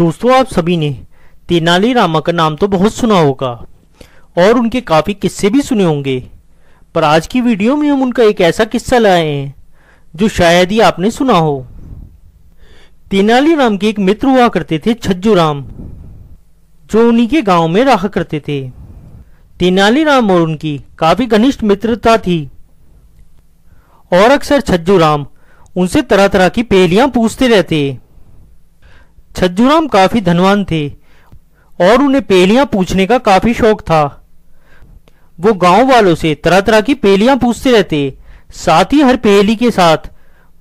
दोस्तों, आप सभी ने तेनालीरामा का नाम तो बहुत सुना होगा और उनके काफ़ी किस्से भी सुने होंगे। पर आज की वीडियो में हम उनका एक ऐसा किस्सा लाए हैं जो शायद ही आपने सुना हो। तेनालीराम के एक मित्र हुआ करते थे, छज्जूराम, जो उन्हीं के गांव में रहा करते थे। तेनालीराम और उनकी काफ़ी घनिष्ठ मित्रता थी और अक्सर छज्जूराम उनसे तरह तरह की पहेलियां पूछते रहते। छज्जूराम काफी धनवान थे और उन्हें पहेलियां पूछने का काफी शौक था। वो गांव वालों से तरह तरह की पहेलियां पूछते रहते। साथ ही हर पहेली के साथ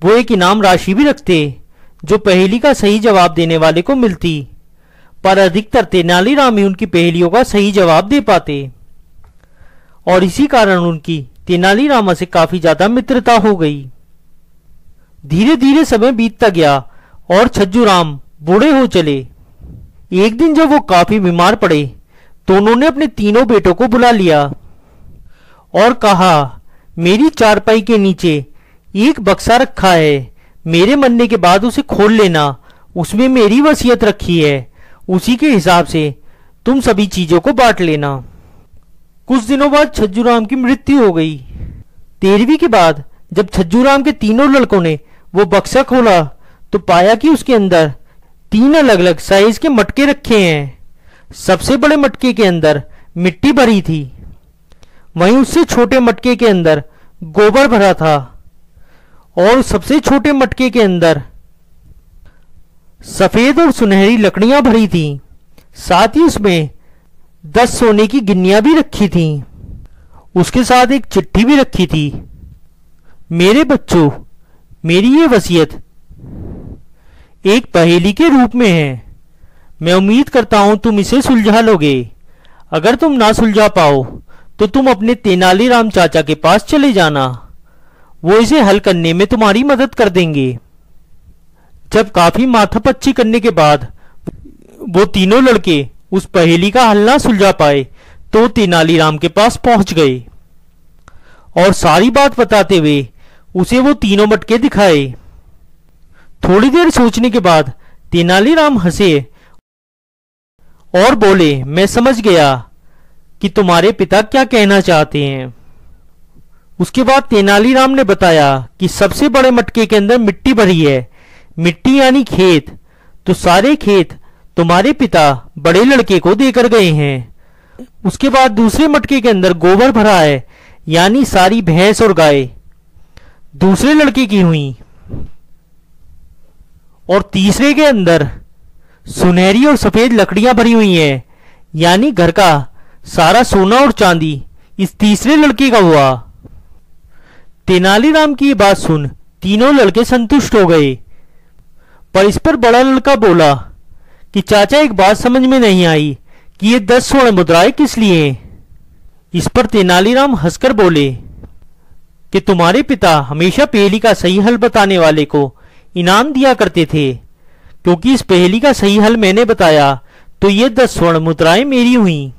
वो एक इनाम राशि भी रखते जो पहेली का सही जवाब देने वाले को मिलती। पर अधिकतर तेनालीराम ही उनकी पहेलियों का सही जवाब दे पाते और इसी कारण उनकी तेनालीरामा से काफी ज्यादा मित्रता हो गई। धीरे धीरे समय बीतता गया और छज्जूराम बूढ़े हो चले। एक दिन जब वो काफी बीमार पड़े तो उन्होंने अपने तीनों बेटों को बुला लिया और कहा, मेरी चारपाई के नीचे एक बक्सा रखा है, मेरे मरने के बाद उसे खोल लेना, उसमें मेरी वसीयत रखी है, उसी के हिसाब से तुम सभी चीजों को बांट लेना। कुछ दिनों बाद छज्जूराम की मृत्यु हो गई। 13वीं के बाद जब छज्जूराम के तीनों लड़कों ने वो बक्सा खोला तो पाया कि उसके अंदर 3 अलग अलग साइज के मटके रखे हैं। सबसे बड़े मटके के अंदर मिट्टी भरी थी, वहीं उससे छोटे मटके के अंदर गोबर भरा था और सबसे छोटे मटके के अंदर सफेद और सुनहरी लकड़ियां भरी थी। साथ ही उसमें 10 सोने की गिन्नियां भी रखी थीं। उसके साथ एक चिट्ठी भी रखी थी, मेरे बच्चों, मेरी ये वसीयत एक पहेली के रूप में है। मैं उम्मीद करता हूं तुम इसे सुलझा लोगे। अगर तुम ना सुलझा पाओ तो तुम अपने तेनालीराम चाचा के पास चले जाना, वो इसे हल करने में तुम्हारी मदद कर देंगे। जब काफी माथापच्ची करने के बाद वो तीनों लड़के उस पहेली का हल ना सुलझा पाए तो तेनालीराम के पास पहुंच गए और सारी बात बताते हुए उसे वो तीनों मटके दिखाए। थोड़ी देर सोचने के बाद तेनालीराम हंसे और बोले, मैं समझ गया कि तुम्हारे पिता क्या कहना चाहते हैं। उसके बाद तेनालीराम ने बताया कि सबसे बड़े मटके के अंदर मिट्टी भरी है, मिट्टी यानी खेत, तो सारे खेत तुम्हारे पिता बड़े लड़के को देकर गए हैं। उसके बाद दूसरे मटके के अंदर गोबर भरा है, यानी सारी भैंस और गाय दूसरे लड़के की हुई, और तीसरे के अंदर सुनहरी और सफेद लकड़ियां भरी हुई हैं, यानी घर का सारा सोना और चांदी इस तीसरे लड़के का हुआ। तेनालीराम की ये बात सुन तीनों लड़के संतुष्ट हो गए, पर इस पर बड़ा लड़का बोला कि चाचा, एक बात समझ में नहीं आई कि ये 10 स्वर्ण मुद्राएं किस लिए। इस पर तेनालीराम हंसकर बोले कि तुम्हारे पिता हमेशा पहेली का सही हल बताने वाले को इनाम दिया करते थे, क्योंकि इस पहेली का सही हल मैंने बताया तो ये 10 स्वर्ण मुद्राएं मेरी हुई।